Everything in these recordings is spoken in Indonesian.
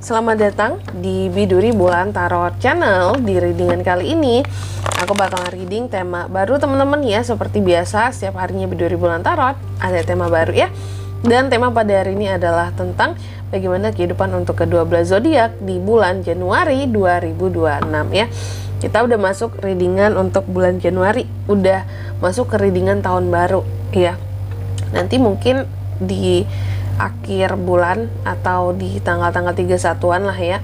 Selamat datang di Biduri Bulan Tarot Channel. Di readingan kali ini aku bakal reading tema baru teman-teman ya. Seperti biasa setiap harinya Biduri Bulan Tarot ada tema baru ya. Dan tema pada hari ini adalah tentang bagaimana kehidupan untuk kedua belas zodiak di bulan Januari 2026 ya. Kita udah masuk readingan untuk bulan Januari, udah masuk ke readingan tahun baru ya. Nanti mungkin di akhir bulan atau di tanggal-tanggal 31-an lah ya,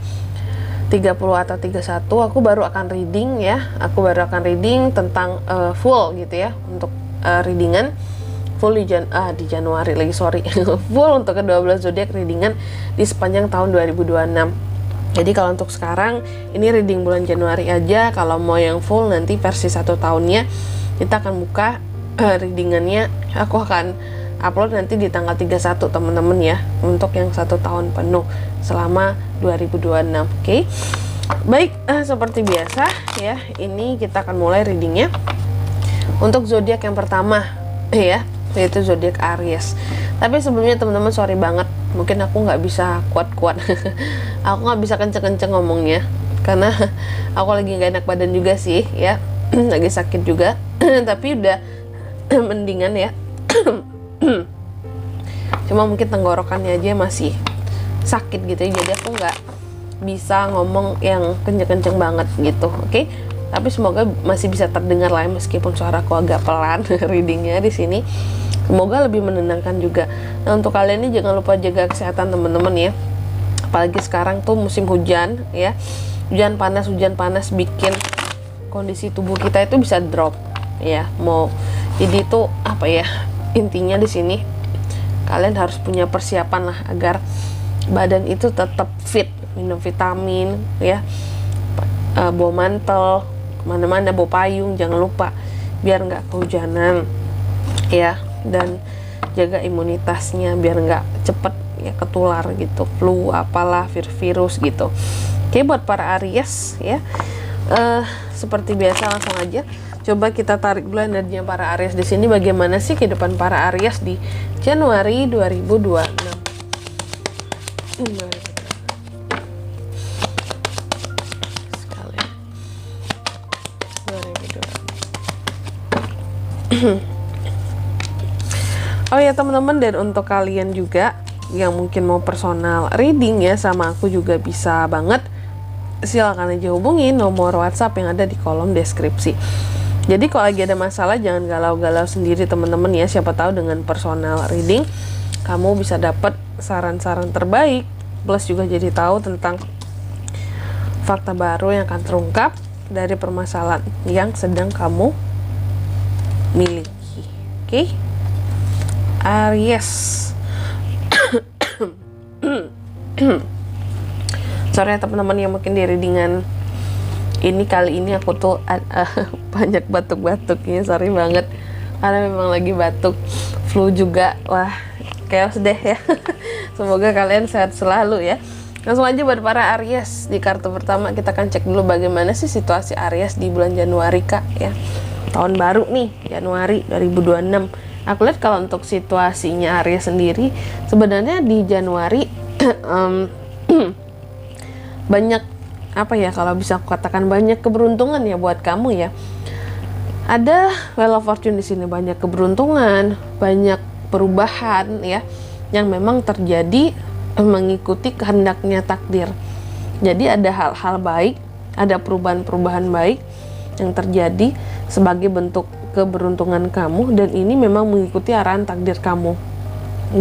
30 atau 31 aku baru akan reading ya. Aku baru akan reading tentang full gitu ya, untuk readingan full di Januari lagi, sorry full untuk ke-12 zodiak readingan di sepanjang tahun 2026. Jadi kalau untuk sekarang ini reading bulan Januari aja. Kalau mau yang full nanti versi 1 tahunnya kita akan buka readingannya. Aku akan upload nanti di tanggal 31 teman-teman ya, untuk yang 1 tahun penuh selama 2026. Oke. Baik, seperti biasa ya, ini kita akan mulai readingnya untuk zodiak yang pertama ya, yaitu zodiak Aries. Tapi sebelumnya teman-teman sorry banget, mungkin aku nggak bisa kuat-kuat aku nggak bisa kenceng-kenceng ngomongnya karena aku lagi nggak enak badan juga sih ya lagi sakit juga tapi udah mendingan ya. Cuma mungkin tenggorokannya aja masih sakit gitu ya, jadi aku nggak bisa ngomong yang kenceng-kenceng banget gitu. Oke. Tapi semoga masih bisa terdengar lah ya, meskipun suaraku agak pelan readingnya di sini. Semoga lebih menenangkan juga. Nah, untuk kalian ini jangan lupa jaga kesehatan teman-teman ya. Apalagi sekarang tuh musim hujan ya. Hujan panas bikin kondisi tubuh kita itu bisa drop ya. Jadi itu apa ya? Intinya di sini kalian harus punya persiapan lah agar badan itu tetap fit, minum vitamin ya, bawa mantel kemana-mana, bawa payung jangan lupa biar nggak kehujanan ya, dan jaga imunitasnya biar nggak cepet ya ketular gitu, flu apalah, virus gitu. Oke, buat para Aries ya, seperti biasa langsung aja coba kita tarik dulu energinya para Aries di sini. Bagaimana sih kehidupan para Aries di Januari 2026? Oh ya teman-teman, dan untuk kalian juga yang mungkin mau personal reading ya sama aku juga bisa banget. Silakan aja hubungi nomor WhatsApp yang ada di kolom deskripsi. Jadi kalau lagi ada masalah jangan galau-galau sendiri teman-teman ya. Siapa tahu dengan personal reading kamu bisa dapat saran-saran terbaik, plus juga jadi tahu tentang fakta baru yang akan terungkap dari permasalahan yang sedang kamu miliki. Oke? Aries. Sorry ya teman-teman yang mungkin di readingan ini kali ini aku tuh banyak batuk-batuknya, sorry banget karena memang lagi batuk, flu juga, wah chaos deh ya. Semoga kalian sehat selalu ya. Langsung aja buat para Aries, di kartu pertama kita akan cek dulu bagaimana sih situasi Aries di bulan Januari kak ya, tahun baru nih Januari 2026. Aku lihat kalau untuk situasinya Aries sendiri sebenarnya di Januari banyak apa ya, kalau bisa aku katakan banyak keberuntungan ya buat kamu ya. Ada Wheel of Fortune di sini, banyak keberuntungan, banyak perubahan ya yang memang terjadi mengikuti kehendaknya takdir. Jadi ada hal-hal baik, ada perubahan-perubahan baik yang terjadi sebagai bentuk keberuntungan kamu, dan ini memang mengikuti arahan takdir kamu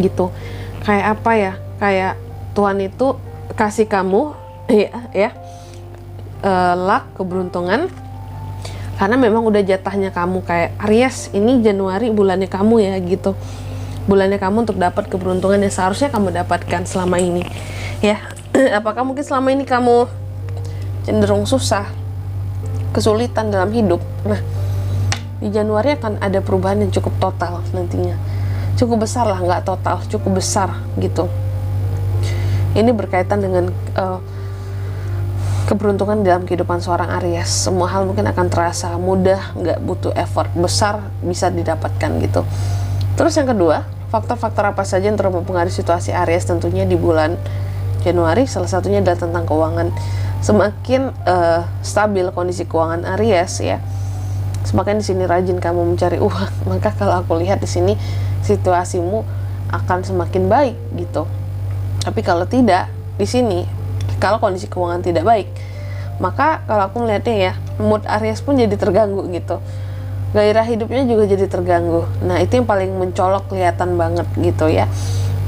gitu. Kayak apa ya, kayak Tuhan itu kasih kamu ya luck, keberuntungan, karena memang udah jatahnya kamu. Kayak Aries ini Januari bulannya kamu ya gitu, bulannya kamu untuk dapat keberuntungan yang seharusnya kamu dapatkan selama ini ya. Apakah mungkin selama ini kamu cenderung susah, kesulitan dalam hidup? Nah, di Januari akan ada perubahan yang cukup total nantinya, cukup besar lah, nggak total, cukup besar gitu. Ini berkaitan dengan keberuntungan dalam kehidupan seorang Aries. Semua hal mungkin akan terasa mudah, nggak butuh effort besar, bisa didapatkan gitu. Terus yang kedua, faktor-faktor apa saja yang terus mempengaruhi situasi Aries tentunya di bulan Januari, salah satunya adalah tentang keuangan. Semakin stabil kondisi keuangan Aries ya, semakin di sini rajin kamu mencari uang. Maka kalau aku lihat di sini situasimu akan semakin baik gitu. Tapi kalau tidak, di sini kalau kondisi keuangan tidak baik, maka kalau aku melihatnya ya, mood Aries pun jadi terganggu gitu. Gairah hidupnya juga jadi terganggu. Nah, itu yang paling mencolok, kelihatan banget gitu ya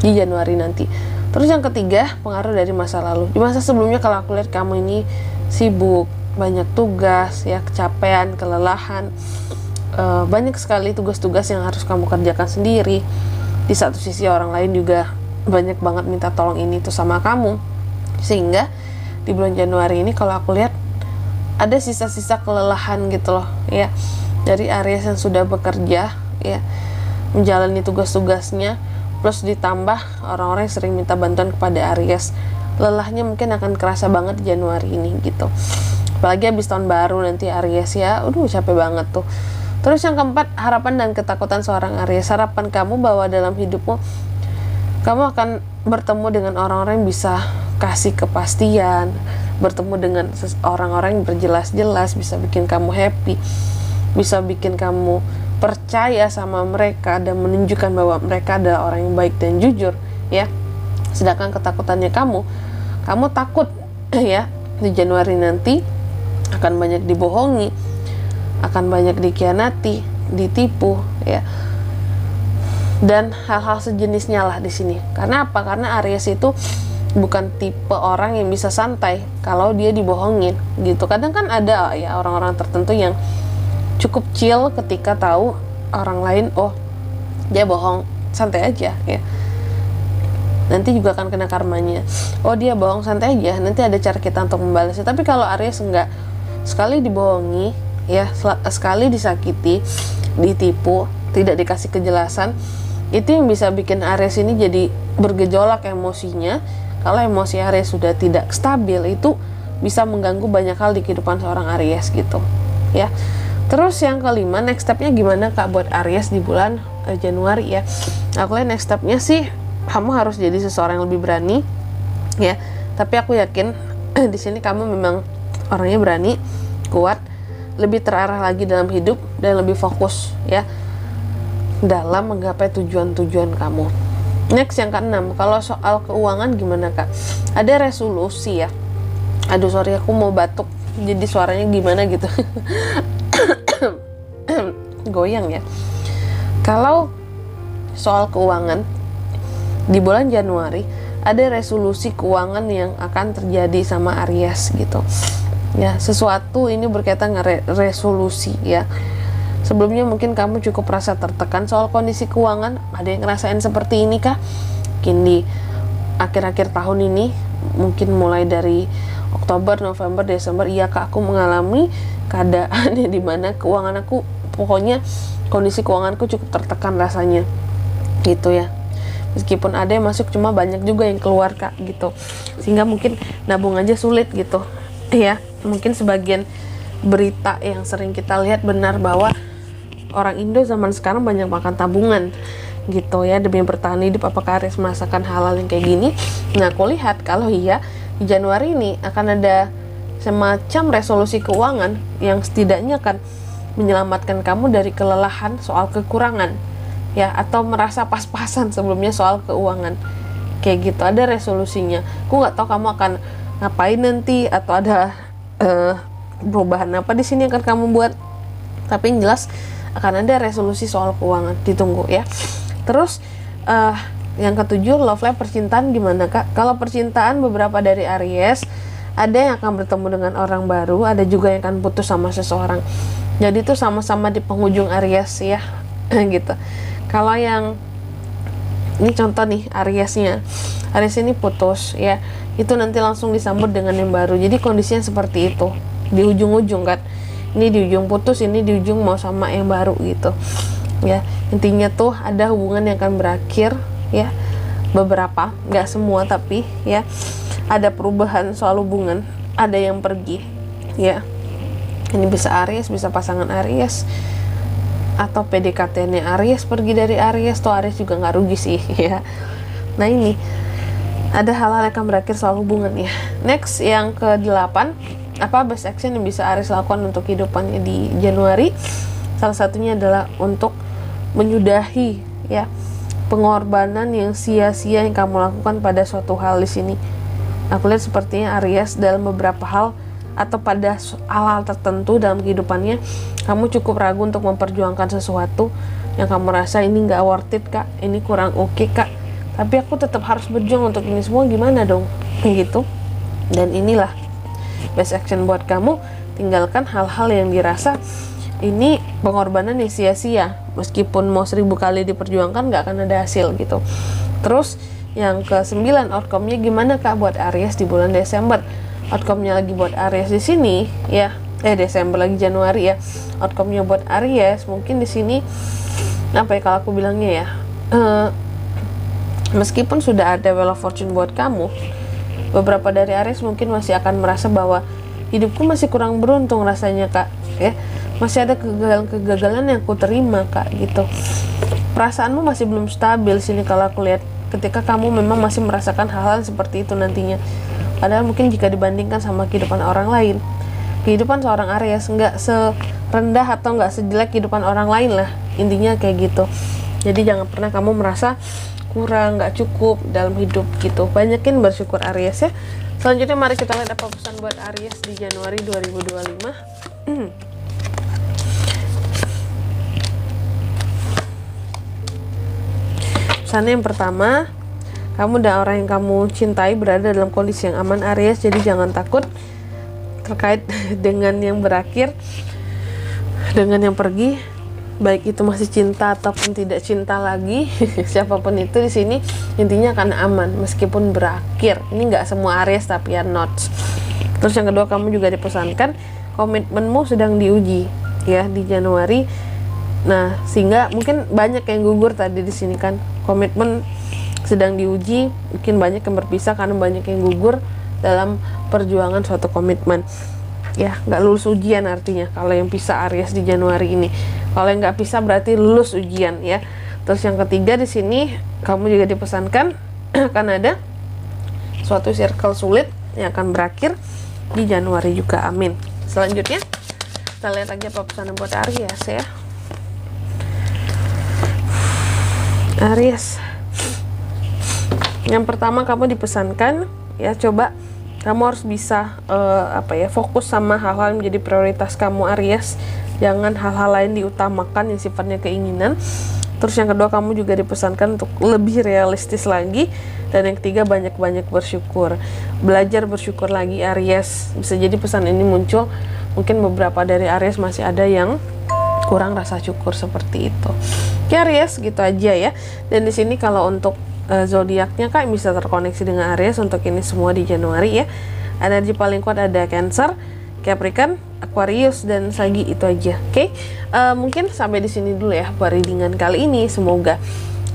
di Januari nanti. Terus yang ketiga, pengaruh dari masa lalu. Di masa sebelumnya kalau aku lihat kamu ini sibuk, banyak tugas ya, kecapean, kelelahan, banyak sekali tugas-tugas yang harus kamu kerjakan sendiri. Di satu sisi orang lain juga banyak banget minta tolong ini tuh sama kamu, sehingga di bulan Januari ini kalau aku lihat ada sisa-sisa kelelahan gitu loh ya, dari Aries yang sudah bekerja ya, menjalani tugas-tugasnya, plus ditambah orang-orang yang sering minta bantuan kepada Aries. Lelahnya mungkin akan kerasa banget di Januari ini gitu. Apalagi habis tahun baru nanti Aries ya, capek banget tuh. Terus yang keempat, harapan dan ketakutan seorang Aries. Harapan kamu bahwa dalam hidupmu kamu akan bertemu dengan orang-orang yang bisa kasih kepastian, bertemu dengan orang-orang yang berjelas-jelas, bisa bikin kamu happy, bisa bikin kamu percaya sama mereka dan menunjukkan bahwa mereka adalah orang yang baik dan jujur ya. Sedangkan ketakutannya kamu takut ya, di Januari nanti akan banyak dibohongi, akan banyak dikhianati, ditipu ya, dan hal-hal sejenisnya lah di sini. Karena apa? Karena Aries itu bukan tipe orang yang bisa santai kalau dia dibohongin gitu. Kadang kan ada ya orang-orang tertentu yang cukup chill ketika tahu orang lain dia bohong, santai aja ya, nanti juga akan kena karmanya. Dia bohong, santai aja, nanti ada cara kita untuk membalasnya. Tapi kalau Aries enggak, sekali dibohongi ya, sekali disakiti, ditipu, tidak dikasih kejelasan, itu yang bisa bikin Aries ini jadi bergejolak emosinya. Kalau emosi Aries sudah tidak stabil, itu bisa mengganggu banyak hal di kehidupan seorang Aries gitu ya. Terus yang kelima, next stepnya gimana Kak buat Aries di bulan Januari ya. Aku lihat next stepnya sih, kamu harus jadi seseorang yang lebih berani ya. Tapi aku yakin di sini kamu memang orangnya berani, kuat, lebih terarah lagi dalam hidup, dan lebih fokus ya dalam menggapai tujuan-tujuan kamu. Next yang keenam, kalau soal keuangan gimana Kak? Ada resolusi ya. Aduh sorry, aku mau batuk jadi suaranya gimana gitu. Goyang ya. Kalau soal keuangan di bulan Januari, ada resolusi keuangan yang akan terjadi sama Aries gitu ya. Sesuatu ini berkaitan dengan resolusi ya. Sebelumnya mungkin kamu cukup merasa tertekan soal kondisi keuangan. Ada yang ngerasain seperti ini kah? Mungkin di akhir-akhir tahun ini, mungkin mulai dari Oktober, November, Desember, iya Kak, aku mengalami keadaan di mana keuangan aku, pokoknya kondisi keuanganku cukup tertekan rasanya gitu ya. Meskipun ada yang masuk, cuma banyak juga yang keluar Kak gitu, sehingga mungkin nabung aja sulit gitu ya. Mungkin sebagian berita yang sering kita lihat benar bahwa orang Indo zaman sekarang banyak makan tabungan gitu ya, demi bertahan hidup. Apakah Aries merasakan hal-hal yang kayak gini? Nah, aku lihat kalau iya, di Januari ini akan ada semacam resolusi keuangan yang setidaknya akan menyelamatkan kamu dari kelelahan soal kekurangan ya, atau merasa pas-pasan sebelumnya soal keuangan kayak gitu. Ada resolusinya. Aku nggak tahu kamu akan ngapain nanti, atau ada perubahan apa di sini akan kamu buat, tapi yang jelas akan ada resolusi soal keuangan. Ditunggu ya. Terus yang ketujuh, love life, percintaan gimana Kak? Kalau percintaan, beberapa dari Aries ada yang akan bertemu dengan orang baru, ada juga yang akan putus sama seseorang. Jadi itu sama-sama di penghujung Aries ya gitu. Kalau yang ini contoh nih, Aries ini putus ya, itu nanti langsung disambut dengan yang baru. Jadi kondisinya seperti itu di ujung-ujung kan, ini di ujung putus, ini di ujung mau sama yang baru gitu ya. Intinya tuh ada hubungan yang akan berakhir ya, beberapa, nggak semua, tapi ya ada perubahan soal hubungan, ada yang pergi ya. Ini bisa Aries, bisa pasangan Aries, atau PDKT-nya Aries pergi dari Aries, tuh Aries juga nggak rugi sih ya. Nah ini ada hal-hal yang akan berakhir soal hubungan ya. Next, yang ke-8, apa best action yang bisa Aries lakukan untuk kehidupannya di Januari? Salah satunya adalah untuk menyudahi ya pengorbanan yang sia-sia yang kamu lakukan pada suatu hal di sini. Aku lihat sepertinya Aries dalam beberapa hal atau pada hal-hal tertentu dalam kehidupannya, kamu cukup ragu untuk memperjuangkan sesuatu yang kamu rasa ini nggak worth it kak, ini kurang oke kak, tapi aku tetap harus berjuang untuk ini semua, gimana dong, kayak gitu. Dan inilah best action buat kamu, tinggalkan hal-hal yang dirasa ini pengorbanan yang sia-sia, meskipun mau 1000 kali diperjuangkan nggak akan ada hasil gitu. Terus yang ke-9, outcome-nya gimana kak buat Aries di bulan Desember? Outcome-nya lagi buat Aries di sini ya, Desember lagi Januari ya. Outcome-nya buat Aries mungkin di sini apa ya kalau aku bilangnya ya, meskipun sudah ada Wheel of Fortune buat kamu, beberapa dari Aries mungkin masih akan merasa bahwa hidupku masih kurang beruntung rasanya kak ya, masih ada kegagalan yang aku terima kak gitu. Perasaanmu masih belum stabil sini kalau aku lihat, ketika kamu memang masih merasakan hal-hal seperti itu nantinya. Padahal mungkin jika dibandingkan sama kehidupan orang lain, kehidupan seorang Aries nggak serendah atau nggak sejelek kehidupan orang lain lah, intinya kayak gitu. Jadi jangan pernah kamu merasa kurang, nggak cukup dalam hidup gitu. Banyakin bersyukur Aries ya. Selanjutnya mari kita lihat apa pesan buat Aries di Januari 2025. Pesannya yang pertama, kamu dan orang yang kamu cintai berada dalam kondisi yang aman Aries, jadi jangan takut terkait dengan yang berakhir, dengan yang pergi, baik itu masih cinta ataupun tidak cinta lagi, siapapun itu di sini intinya akan aman meskipun berakhir. Ini nggak semua Aries tapi ya not. Terus yang kedua, kamu juga dipesankan komitmenmu sedang diuji ya di Januari. Nah, sehingga mungkin banyak yang gugur tadi di sini kan, komitmen sedang diuji, mungkin banyak yang berpisah karena banyak yang gugur dalam perjuangan suatu komitmen. Ya, nggak lulus ujian artinya kalau yang pisah Aries di Januari ini. Kalau yang nggak pisah berarti lulus ujian ya. Terus yang ketiga di sini kamu juga dipesankan akan ada suatu circle sulit yang akan berakhir di Januari juga. Amin. Selanjutnya kita lihat lagi apa pesan buat Aries ya. Aries, yang pertama kamu dipesankan ya, coba kamu harus bisa fokus sama hal-hal yang menjadi prioritas kamu Aries. Jangan hal-hal lain diutamakan yang sifatnya keinginan. Terus yang kedua, kamu juga dipesankan untuk lebih realistis lagi. Dan yang ketiga, banyak-banyak bersyukur. Belajar bersyukur lagi Aries. Bisa jadi pesan ini muncul, mungkin beberapa dari Aries masih ada yang kurang rasa syukur seperti itu. Ya Aries, gitu aja ya. Dan di sini kalau untuk zodiaknya kak bisa terkoneksi dengan Aries untuk ini semua di Januari ya. Energi paling kuat ada Cancer, Capricorn, Aquarius, dan Sagi, itu aja. Oke. Mungkin sampai di sini dulu ya buat readingan kali ini. Semoga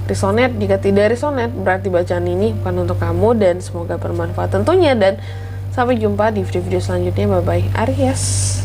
resonate. Jika tidak resonate berarti bacaan ini bukan untuk kamu, dan semoga bermanfaat tentunya. Dan sampai jumpa di video-video selanjutnya. Bye bye Aries.